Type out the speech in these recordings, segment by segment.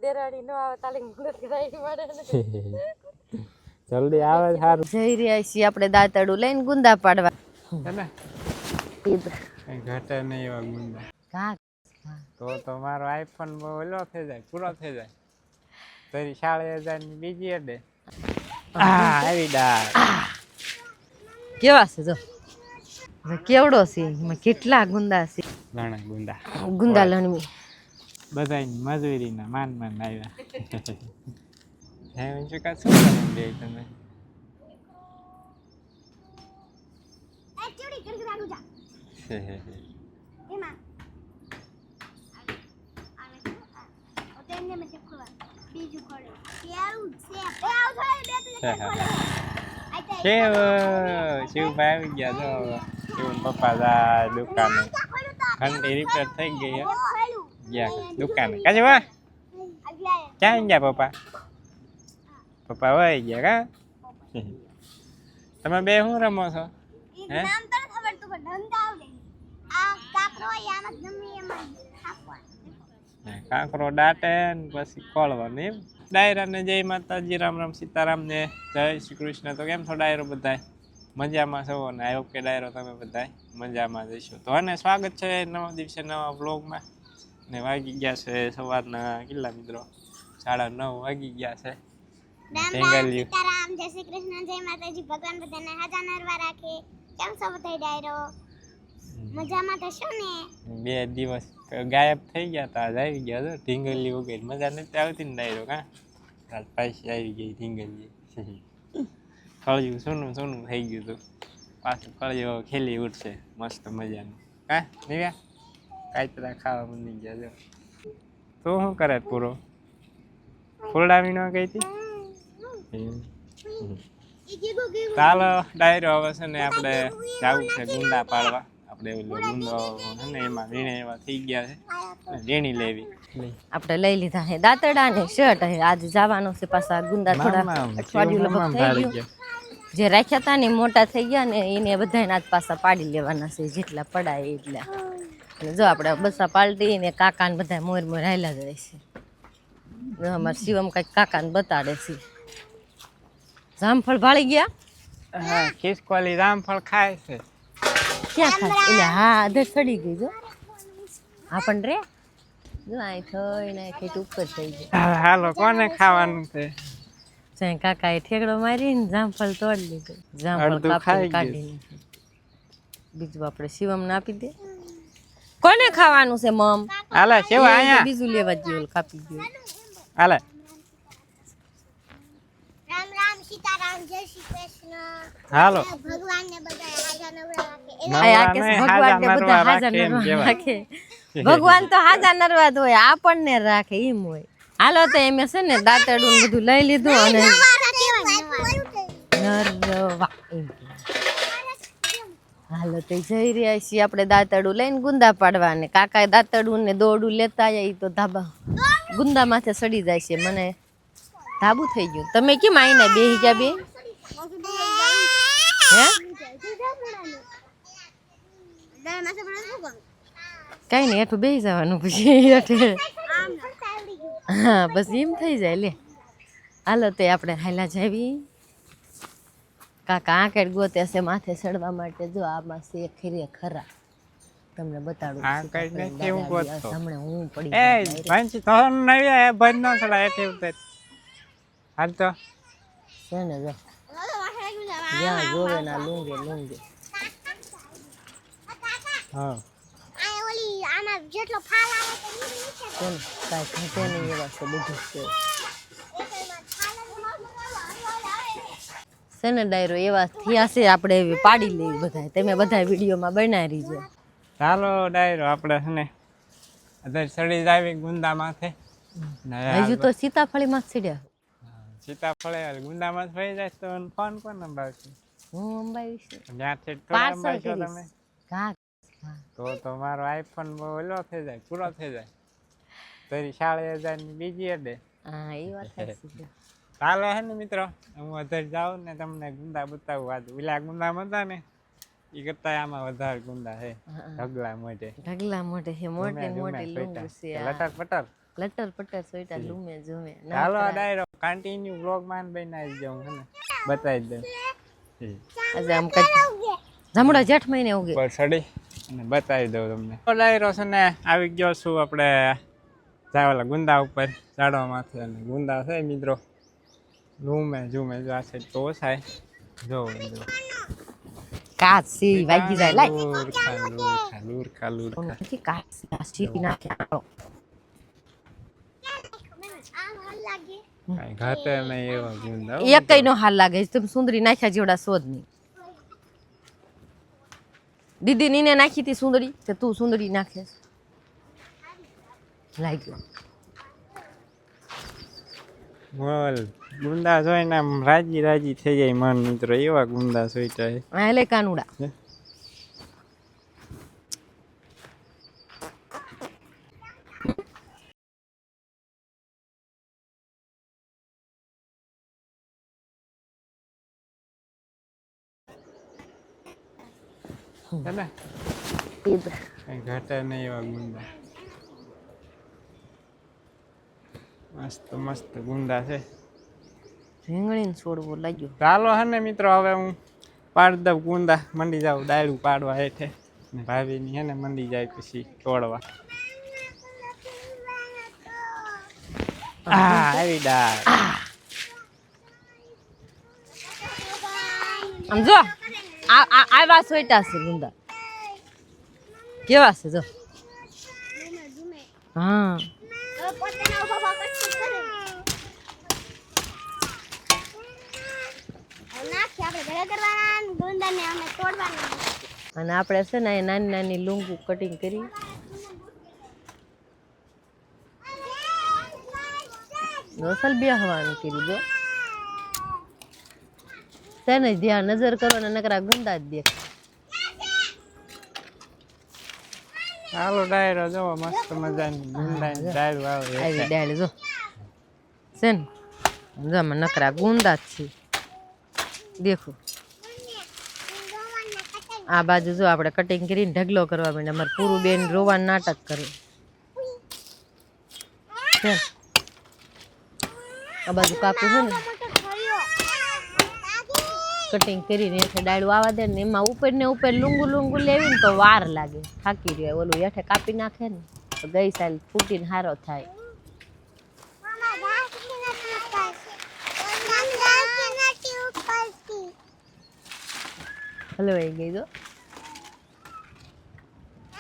દેરાડી નો આવે તાલી મદદ કરાવી પડે જલ્દી આવે સારું. જઈ રહ્યા છીએ આપણે દાંતડું લઈને ગુંદા પાડવા. ને કઈ ઘટે નહીં એવા ગુંદા. કા તો મારો આઈફોન ઓલો થઈ જાય, પૂરો થઈ જાય. તારી શાળે જાય બીજી અડે. આવી ડાળ કેવા છે જો કેવડો છે, એમાં કેટલા ગુંદા છે. ઘણા ગુંદા ગુંદા લણવી બધા મજૂરીના માન આવ્યા. હે શું શું બે તમે શિવભાઈ આવી ગયા તો શિવ પપ્પા જાય દુકાને. ઘંટી રિપેર થઈ ગઈ ગયા દુકાને. કાજી વાહ ક્યાં ગયા પપ્પા? પપ્પા વહી ગયા કા? તમે બે શું રમો છો? હે કાંકરો દાટે ને પછી ખોળવાનું એમ. ડાયરા ને જય માતાજી, રામ રામ સીતારામ ને જય શ્રી કૃષ્ણ. તો કેમ છો ડાયરો બધા? મજામાં છો ને? આઈ હોપ કે ડાયરો તમે બધા મજામાં જઈશો. તો અને સ્વાગત છે નવા દિવસે નવા વ્લોગમાં. ને વાગી ગયા છે સવારના કેટલા મિત્રો? 9:30 વાગી ગયા છે. સીતારામ, જય શ્રી કૃષ્ણ, જય માતાજી. ભગવાન બધાને હાજર નરવા રાખે. કેમ છો બધા ડાયરો? મજામાં તો છો ને? 2 દિવસ ગાયબ થઈ ગયા તા, આવી ગયા તો ઢીંગલી વગેરે. મજા નથી આવતી ને ડાયરો કા? કાલ પાછી આવી ગઈ ઢીંગલી. કળિયું સોનું સોનું થઈ ગયું હતું. પાછું કળિયો ખેલી ઉઠશે મસ્ત મજાનું કા? નિવ્યા કાંઈ ખાવા મંડી ગયા જો. તું શું કરે પૂરો? ફૂલડાવી ન ગઈ હતી? ચાલો ડાયરો હવે છે ને આપણે જવું છે ગુંદા પાડવા. આપણે ઓલો ગુંદો છે ને એમાં વીણે એવા થઈ ગયા છે, વીણી લેવી. આપણે લઈ લીધા છે દાંતડા ને શર્ટ. આજે જવાનું છે પાછા ગુંદા. થોડા અઠવાડિયું લગભગ થઈ ગયું. જે રાખ્યા હતા ને મોટા થઈ ગયા ને એને બધાને આજ પાછા પાડી લેવાના છે, જેટલા પડાય એટલા. અને જો આપણે બસા પાલટી ને કાકા ને બધા મોર મોર હાલ્યા જાય છે. અમારે શિવમ કઈક કાકાને બતાડે છે. જામફળ ભાળી ગયા? હા, ખિસકોલી જામફળ ખાય છે. ક્યાં ખાય? એટલે હા અધર ચડી ગઈ જો. હા પણ રે જો અહીં થઈ ને ખેત ઉપર થઈ ગઈ. હાલો કોને ખાવાનું છે? કાકા એ ઠેકડો મારીને જામફળ તોડી લીધું. જામફળ કાઢીને બીજું આપણે શિવમ ને આપી દે. કોને ખાવાનું છે મમ? હાલે સેવા અહીંયા બીજું લેવા જેવું કાપી ગયું. હાલે રામ રામ, સીતારામ, જય શ્રી કૃષ્ણ. હાલો ભગવાનને બધા હાજર નરવા રાખે. ભગવાન તો હાજર નરવા જ હોય, આપણને રાખે એમ હોય. હાલો તો એમ છે ને દાંતડું બધું લઈ લીધું અને નરવા એમ. હાલો તો જઈ રહ્યા છીએ આપણે દાંતડું લઈને ગુંદા પાડવા. ને કાકાએ દાંતડું ને દોરડું લેતા આવ્યા. તો ધાબા ગુંદા માથે સડી જાય છે. મને ધાબુ થઈ ગયું. તમે કેમ આવીને બેહી ગયા બે? હે કઈ નઈ, હેઠું બેસી જવાનું પછી. હા બસ એમ થઈ જાય. લે હાલો તે આપણે હાલા જાવી. કાકા આંકડ ગોતે છે માથે ચડવા માટે. જો આમાં છે ખીરે ખરા, તમને બતાડું. હમણાં હું પડી હાલ તો છે ને જો જ્યાં જોવે ના લુંગે લુંગે. હા જેટલો ફાલ આવે કાંઈ ઘટે નહીં એવા છે બધું છે ને ડાયરો. એવા થયા છે આપણે એવી પાડી લેવી બધા. તમે બધા વિડીયોમાં બનાવી છે. ચાલો ડાયરો આપણે છે ને અત્યારે ચડી જાવી ગુંદા માથે. હજુ તો સીતાફળીમાં જ ચડ્યા. સીતાફળે ગુંદામાં જ થઈ જાય તો ફોન કોણ નંબાવશે? હું અંબાઈ છે ત્યાંથી થોડા અંબાવશો તમે? હા તો મારો આઈફોન ઓલો થઈ જાય, પૂરો થઈ જાય. તારી શાળે જાય બીજી અડે. હા એ વાત છે. ચાલો હે ને મિત્રો, હું અધર જાઉં ને તમને ગુંદા બતાવું. આજે ઓલા ગુંદામાં હતા ને એ કરતા આમાં વધારે ગુંદા છે. ઢગલા મોટે ઢગલા મોટે છે. મોટી મોટી લૂંગ છે. લટર પટર લટર પટર સોઈટા લૂમે ઝૂમે ચાલો આ ડાયરો કન્ટિન્યુ વ્લોગ માં બનાવી જાઉં છે ને બતાવી દઉં આજે આમ કઈ જામુડા જેઠ મહિને ઉગે પર સડી અને બતાવી દઉં તમને તો ડાયરો છે ને આવી ગયો છું આપણે જાવેલા ગુંદા ઉપર ઝાડવા માથે અને ગુંદા છે મિત્રો લૂમે ઝૂમે જો આ સાઈડ તો ઓછાય જો મિત્રો કાચ સી વાગી જાય લાય લુરખા કે કાચ સીટી નાખે આ હાલ લાગે કાંઈ ઘાટે નહીં એવા ગુંદા એકઈ નો હાલ લાગે તમે સુંદરી નાખ્યા જેવડા શોધ નહીં દીદી નીને નાખી હતી સુંદરી કે તું સુંદરી નાખે લાગ્યો બોલ ગુંદા જોઈને આમ રાજી રાજી થઈ જાય મન મિત્રો એવા ગુંદા સોઈટા આ લે કાનુડા ને કઈ ઘાટે નહીં એવા ગુંદા મસ્ત મસ્ત ગુંદા છે રીંગણીને છોડવો લાગ્યો ચાલો હે ને મિત્રો હવે હું પાડ દઉં ગુંદા મંડી જાઉં ડાયરું પાડવા હેઠે ને ભાભીની હે ને મંડી જાય પછી તોડવા આવી ડાળ આમ જો આ સોઈટા છે ગુંદા કેવા છે જો હા પોતાના ઉભા ફોકસ કરે નાખી આપણે ભેગા કરવાના ગુંદાને અમે તોડવાના અને આપણે છે ને નાની નાની લૂંગું કટિંગ કરી અસલ બેહવાનું કર્યું જો છે ને ધ્યાન નજર કરો ને નકરા ગુંદા જ દેખ ચાલો ડાયરો જોવો મસ્ત મજાની ગુંદાની ડાયરું આવે આવી ડાળ જો છે ને જમાં નકરા ગુંદા જ છે દેખો આ બાજુ જો આપણે કટિંગ કરીને ઢગલો કરવા માંડ્યા અમારે પૂરું બેન રોવાનું નાટક કરે છે આ બાજુ કાકુ છે ને કટિંગ કરીને હેઠે ડાળું આવવા દે ને એમાં ઉપર ને ઉપર લુંગુ લુંગુ લેવી ને તો વાર લાગે થાકી રહ્યો ઓલું હેઠે કાપી નાખે ને તો ગઈ સાલ ફૂટીને હારો થાય હલવાઈ ગઈ જો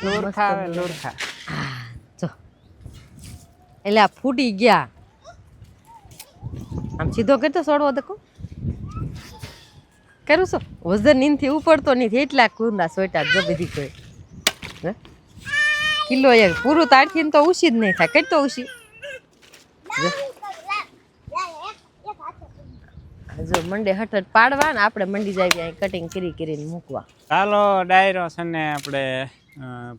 લુરખા આવે લુરખા જો એટલે આ ફૂટી ગયા આમ સીધો કરતો છોડવો દેખો કરું છો વજન નીંદથી ઉપડતો નથી એટલા કુંદા સોટા જો બધી કોઈ કિલો એક પૂરું તારથી તો ઉછી જ નહીં થાય કઈ તો ઉછી જો મંડે હઠ પાડવા ને આપણે મંડી જાય કટિંગ કરી કરીને મૂકવા ચાલો ડાયરો છે ને આપણે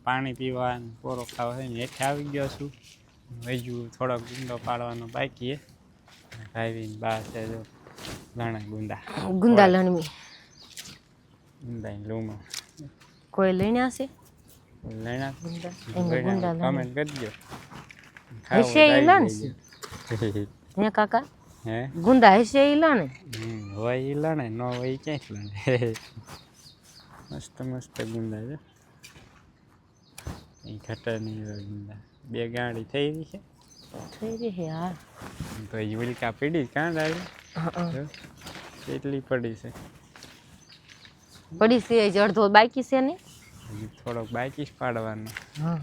પાણી પીવા ને પોરો ખાવા છે ને હેઠે આવી ગયો છું હજુ થોડોક ગુંદો પાડવાનો બાકી ભાઈ બા છે જો ઘણા ગુંદા લણવી ગુંદાની લૂમાં કોઈ લઈને આવશે લેણા ગુંદા કમેન્ટ કરજો હશે ઈ લણ હે કાકા હે ગુંદા હશે ઈ લણ હોય ઈ લણે ન હોય ઈ ક્યાંય લણે મસ્ત મસ્ત ગુંદા છે એ ઘટાની ગુંદા બે ગાડી થઈ રહી છે થઈ રહી છે હા તો એ ઉલકા પડી કાં ડાળી કેટલી પડી છે પડી છે જ અડધો બાકી છે ને હજી થોડોક બાકી જ પાડવાનો હા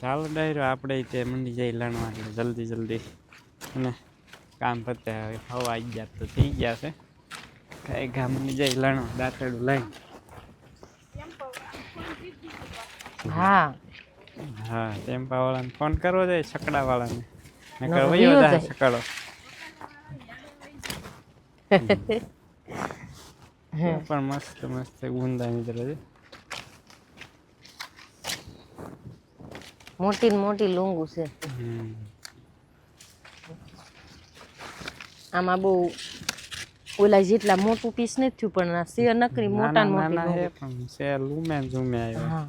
ચાલો ડાયરો આપણે તે મંડી જઈ લણવા એટલે જલ્દી જલ્દી અને કામ પતે હવે હવા આવી ગયા તો થઈ ગયા છે કાંઈ ગામની જઈ લણવા દાંતરડું લઈને હા હા ટેમ્પા વાળાને ફોન કરવો જોઈએ છકડા વાળાને નકર વયો વયો જાય જાય. છકડો પણ મસ્ત મસ્ત ગુંદા મિત્રો છે મોટી ને મોટી લુંગુ છે આમાં બહુ ઓલા જેટલા મોટું પીસ નથી થયું પણ આ સે નકરી મોટા ને મોટી નાના છે લુંગુ. પણ છે લૂમે ઝૂમે આવ્યા હા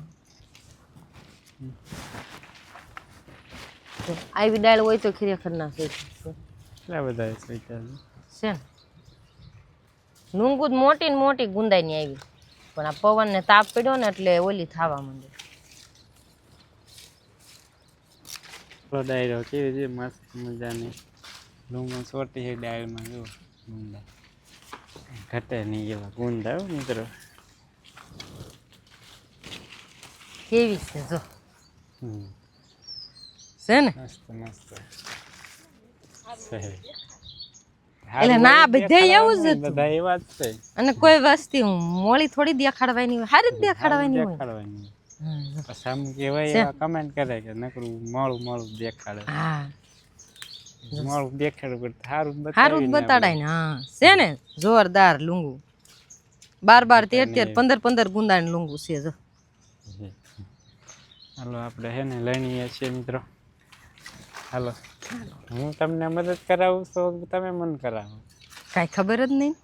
તો આવી દાળ હોય તો ખરેખર ના થઈ કેટલા બધા સોઈટા છે ને લુંગુ જ મોટી ને મોટી ગુંદાઈની આવી પણ આ પવનને તાપ પડ્યો ને એટલે ઓલી થવા માંડી ડાયરો કેવી છે મસ્ત મજાની લૂંગો છોટી છે ડાયરમાં જો ગુંદા ઘટે નહીં એવા ગુંદા હો મિત્રો કેવી છે જો હમ છે ને મસ્ત મસ્ત એટલે ના બધે એવું જ હતું બધા એવા જ છે અને કોઈ વસ્તી મોળી થોડી દેખાડવાની હોય હારી જ દેખાડવાની હોય દેખાડવાની પછી આમ કહેવાય એવા કમેન્ટ કરે કે નકરું મોળું મોળું દેખાડે હા મોળું દેખાડે સારું સારું જ બતાડાય ને હા છે ને જોરદાર લુંગુ 12 13 15 ગુંદાનું લુંગુ છે જો હાલો આપણે હે ને લણીએ છીએ મિત્રો હાલો હું તમને મદદ કરાવું તો તમે મને કરાવો કાંઈ ખબર જ નહીં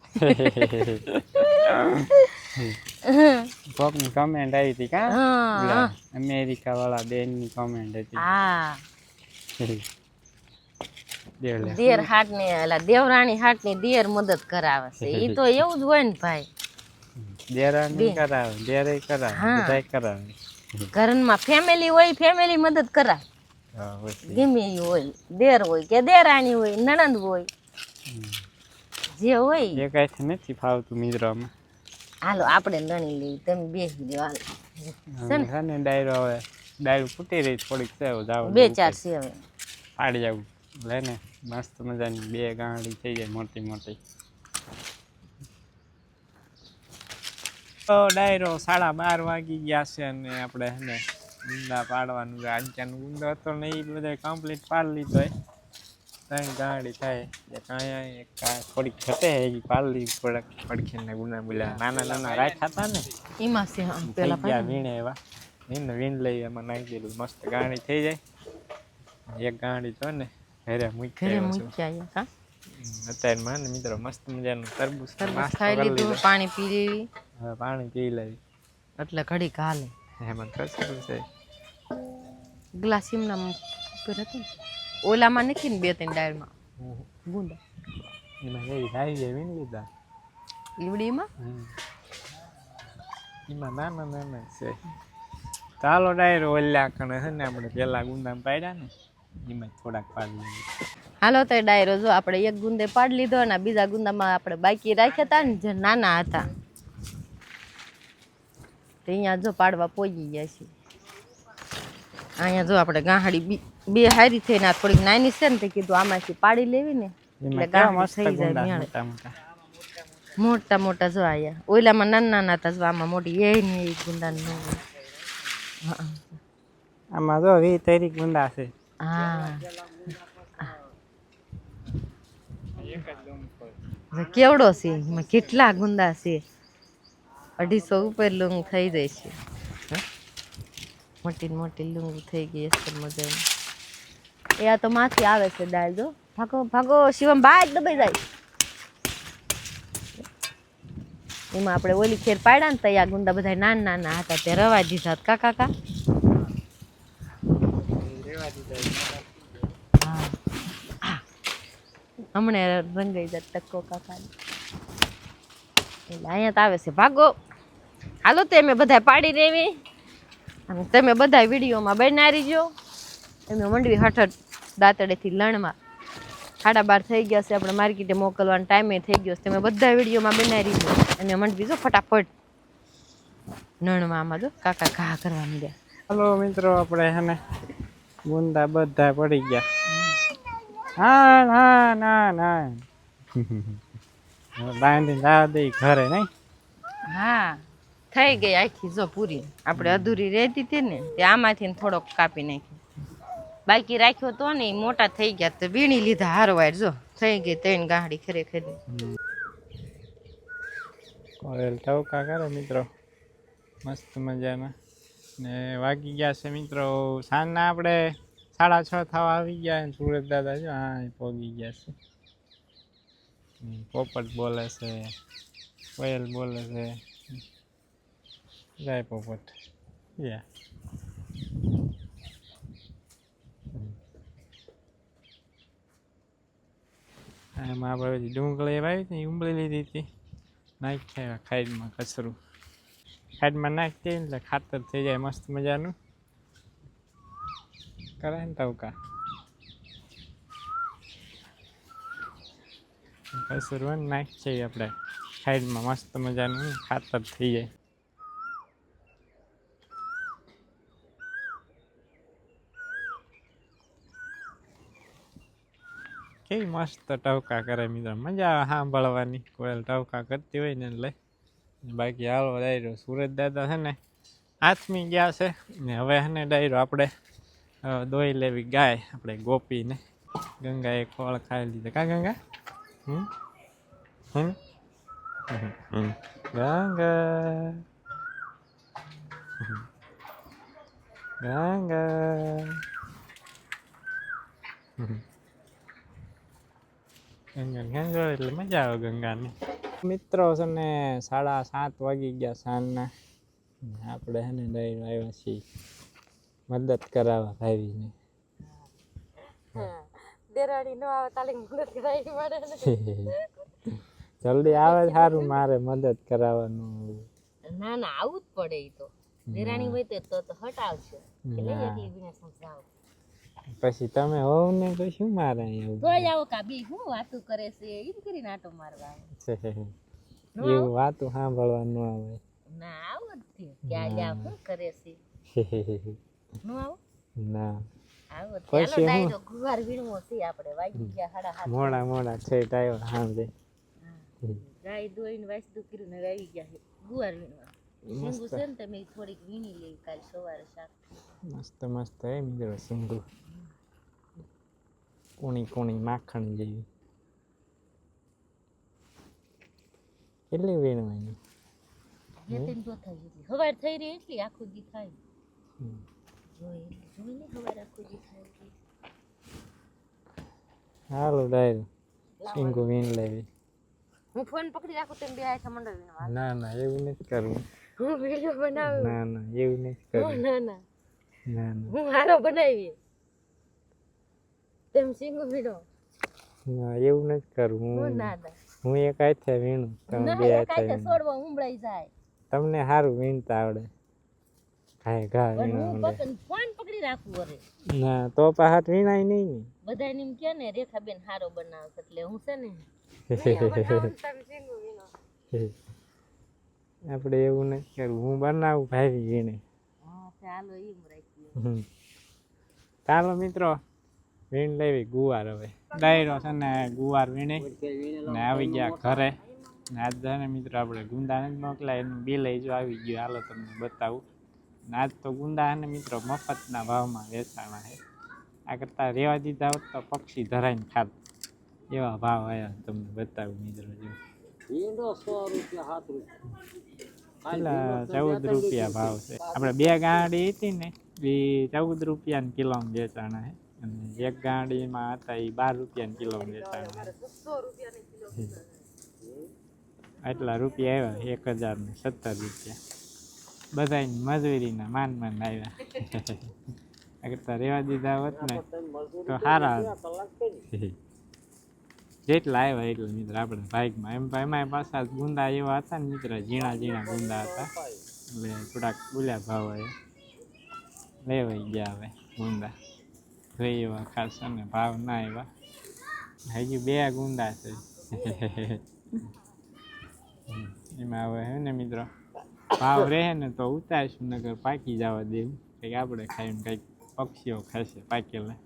કોકની કમેન્ટ આવી હતી કા હા અમેરિકા વાળા બેનની કમેન્ટ હતી હા દેવલે દેર હાટની એલા દેવરાણી હાટની દેર મદદ કરાવે છે ઈ તો એવું જ હોય ને ભાઈ દેરાની કરાવે દેરે કરાવે બધાય કરાવે ઘરમાં ફેમિલી હોય ફેમિલી મદદ કરાવે હા હોય ગમે ઈ હોય દેર હોય કે દેરાણી હોય નણંદ હોય જે હોય એ કાંઈથી નથી ફાવતું મિત્રોમાં હાલો આપણે લણી લઈએ તમે બેસી જાઓ હાલો છે ને ડાયરો હવે ડાયરો ફૂટી રહી થોડીક છે જાવ 2-4 છે હવે પાડી જવું લે ને મસ્ત મજાની 2 ગાંડી થઈ જાય મોટી મોટી તો ડાયરો 12:30 વાગી ગયા છે અને આપણે ને ગુંદા પાડવાનું છે આજનો ગુંદો હતો ને એ બધા કમ્પ્લીટ પાડી લીધો હોય 3 ગાંડી થાય એક અહીંયા એક થોડીક ઘટે એ પાડી થોડાક પડખીને ગુંદા બોલ્યા નાના નાના રાખ્યા હતા ને એમાં છે પેલા પેલા વીણે એવા વીણ લઈ એમાં નાખી દીધું મસ્ત ગાંડી થઈ જાય એક ગાંડી તો ને ઘરે મૂક્યા કા અત્યારે માને મિત્રો મસ્ત મજાનું તરબૂચ ખાઈ લીધું પાણી પી લેવી હવે પાણી પી લેવી એટલે ઘડી હાલે એમાં કશું છે ગ્લાસ એમના ઉપર હતું ઓલામાં નથી ને 2-3 ડાયરમાં ગુંદા એમાં એવી આવી જાય વીણ લીધા લીવડીમાં એમાં નાના નાના છે ચાલો ડાયરો ઓલ્યા કણે છે ને આપણે પેલા ગુંદા પાડ્યા ને એમાં થોડાક પાડી લઈએ હાલો તો ડાયરો જો આપણે એક ગુંદે પાડી લીધો અને બીજા ગુંદામાં આપણે બાકી રાખ્યા હતા ને જે નાના હતા તો અહીંયા જો પાડવા પહોંચી ગયા છે અહીંયા જો આપણે ગાંહડી બે હારી થઈને આ થોડીક નાની છે ને તે કીધું આમાંથી પાડી લેવી ને એટલે ગાંહડી થઈ જાય મોટા મોટા જો આયા ઓલામાં નાના નાના હતા જો આમાં મોટી એ નહીં એ ગુંદાનું આમાં જો 20 ગુંદા છે હા કેવડો છે એમાં કેટલા ગુંદા છે 250 ઉપર લૂંગ થઈ જાય છે મોટી મોટી લૂંગ થઈ ગઈ છે મજાની એ આ તો માથી આવે છે દાળ જો ભાગો ભાગો શિવમ બાજ દબાઈ જાય એમાં આપણે ઓલી ખેર પાડ્યા ને તૈયાર ગુંદા બધા નાના નાના હતા તે રવા દીધા કા કાકા હમણાં રંગાઈ જાય ટક્કો કાકા એટલે અહીંયા તો આવે છે ભાગો હાલો તો અમે બધા પાડી રેવી અને તમે બધા વિડીયોમાં બનાવી જો અમે મંડવી હઠ દાંતડેથી લણમાં 12:30 થઈ ગયા છે આપણે માર્કેટે મોકલવાનો ટાઈમે થઈ ગયો છે તમે બધા વિડીયોમાં બનાવી દો અને મંડવી જો ફટાફટ નણમાં આમાં જો કાકા ઘા કરવા માંડ્યા હલો મિત્રો આપણે હે ને ગુંદા બધા પડી ગયા હા હા ના ના બાંધીને જવા દઈ ઘરે નહીં હા થઈ ગઈ આખી જો પૂરી આપણે અધૂરી રહેતી હતી ને તે આમાંથી થોડોક કાપી નાખ્યો બાકી રાખ્યો તો ને મોટા થઈ ગયા તો વીણી લીધા હારવાર જો થઈ ગઈ 3 ગાંહડી ખરેખર કોરેલ ટવકા કરે મિત્રો મસ્ત મજાના ને વાગી ગયા છે મિત્રો સાંજના આપણે 6:30 થવા આવી ગયા સુરત દાદા જો હા પહોંચી ગયા છે પોપટ બોલે છે કોયલ બોલે છે જાય પોપટ એમાં આપણે બધી ડુંગળી વાવી હતી એ ઉંબળી લીધી હતી નાખ્યા ખાઈડમાં કચરું ખાઈડમાં નાખી દઈએ એટલે ખાતર થઈ જાય મસ્ત મજાનું કરાય ને ટવકા કચરું નાખી છીએ આપણે ખાઈડમાં મસ્ત મજાનું ખાતર થઈ જાય કેવી મસ્ત ટવકા કરે મિત્રો મજા આવે સાંભળવાની કોયલ ટવકા કરતી હોય ને એટલે બાકી હાલો ડાયરો સુરજ દાદા છે ને આથમી ગયા છે ને હવે છે ને ડાયરો આપણે દોઈ લેવી ગાય આપણે ગોપીને ગંગાએ ખોળ ખાઈ લીધા કા ગંગા ગંગા ગંગા ગંગા એટલે મજા આવે ગંગાને મિત્રો છે ને 7:30 વાગી ગયા સાંજના આપણે છે ને ડાયરો આવ્યા છીએ મદદ કરાવવા ભાઈને દેરાણી નો આવે તાલી મદદ કરાવી પડે જલ્દી આવે સારું મારે મદદ કરાવવાનું ના ના આવું જ પડે ઈ તો દેરાણી હોય તો હટાવશે એટલે એટલી વિને સમજાવ પછી તમે હોવ ને તો શું મારે એવું તોય આવો કા બી હું વાતું કરે છે એમ કરીને આટો મારવા આવે એવું વાતું સાંભળવાનું આવે ના આવો જ થયું ક્યાં લ્યા શું કરે છે નો આવો ના આવો ચાલો ડાયરો ગુવાર વીણવો છે આપણે વાગી ગયા 7:30 મોડા છે ટાઈમ સાંજે ગાય દોઈને વાસદું કર્યું ને આવી ગયા છે ગુવાર વીણવા સિંગુ છે ને તમે થોડીક વીણી લેવી કાલ સવારે શાક મસ્ત હે મિત્રો સિંગુ કોણી માખણ જેવી કેટલી વીણવાની જેતીન તો થઈ ગઈ હવાર થઈ રહી એટલી આખું દી થાય જોઈને હવાર આખું દી થાય હાલો ડાયરો સિંગુ વીણ લેવી હું ફોન પકડી રાખું તેમ બે હાથ મંડળ વીણવા ના એવું નથી કરવું હું વિડિયો બનાવું ના એવું નથી કરવું ના હું હારો બનાવી તેમ સિંગુ વીણો ના એવું નથી કરવું ના હું એક હાથે વીણું તમે બે હાથે છોડવા ઉંબળાઈ જાય તમને સારું વીણતા આવડે ઘા વીણવા ફોન પકડી રાખવું અરે ના તો પાછા વીણાય નહીં ને બધાને એમ કે ને રેખાબેન હારો બનાવશે એટલે હું છે ને આપણે એવું નથી કરવું હું બનાવું ભાઈ વીણે ચાલો એમ રાખીએ ચાલો મિત્રો વીણ લેવી ગુવાર હવે ડાયરો છે ને ગુવાર વીણી ને આવી ગયા ઘરે ને આજ છે ને મિત્રો આપણે ગુંદા નથી મોકલાય એનું બિલ જો આવી ગયું હાલો તમને બતાવું ને આજ તો ગુંદા છે ને મિત્રો મફતના ભાવમાં વેચાણા છે આ કરતાં રેવા દીધા હોત તો પક્ષી ધરાઈને ખાત એવા ભાવ આવ્યા તમને બતાવું મિત્રો જો પેલા 14 રૂપિયા ભાવ છે આપણે બે ગાંડી હતી ને એ 14 રૂપિયાના કિલોમાં વેચાણા છે અને એક ગાંડીમાં હતા એ 12 રૂપિયાના કિલોમાં વેચાણા એટલા રૂપિયા આવ્યા 1017 રૂપિયા બધાની મજૂરીના માન આવ્યા આ કરતાં રેવા દીધા હોત ને તો સારા જેટલા આવ્યા એટલા મિત્ર આપણે બાઇકમાં એમાં પાછા ગુંદા એવા હતા ને મિત્ર ઝીણા ગુંદા હતા એટલે થોડાક બોલ્યા ભાવ આવ્યા લેવાઈ ગયા હવે ગુંદા જોઈ એવા ખાસ ને ભાવ ના આવ્યા હજી 2 ગુંદા છે એમાં હવે હે ને મિત્રો ભાવ રહે ને તો ઉતારશું નગર પાકી જવા દેવું કંઈક આપણે ખાઈને કંઈક પક્ષીઓ ખાશે પાકેલા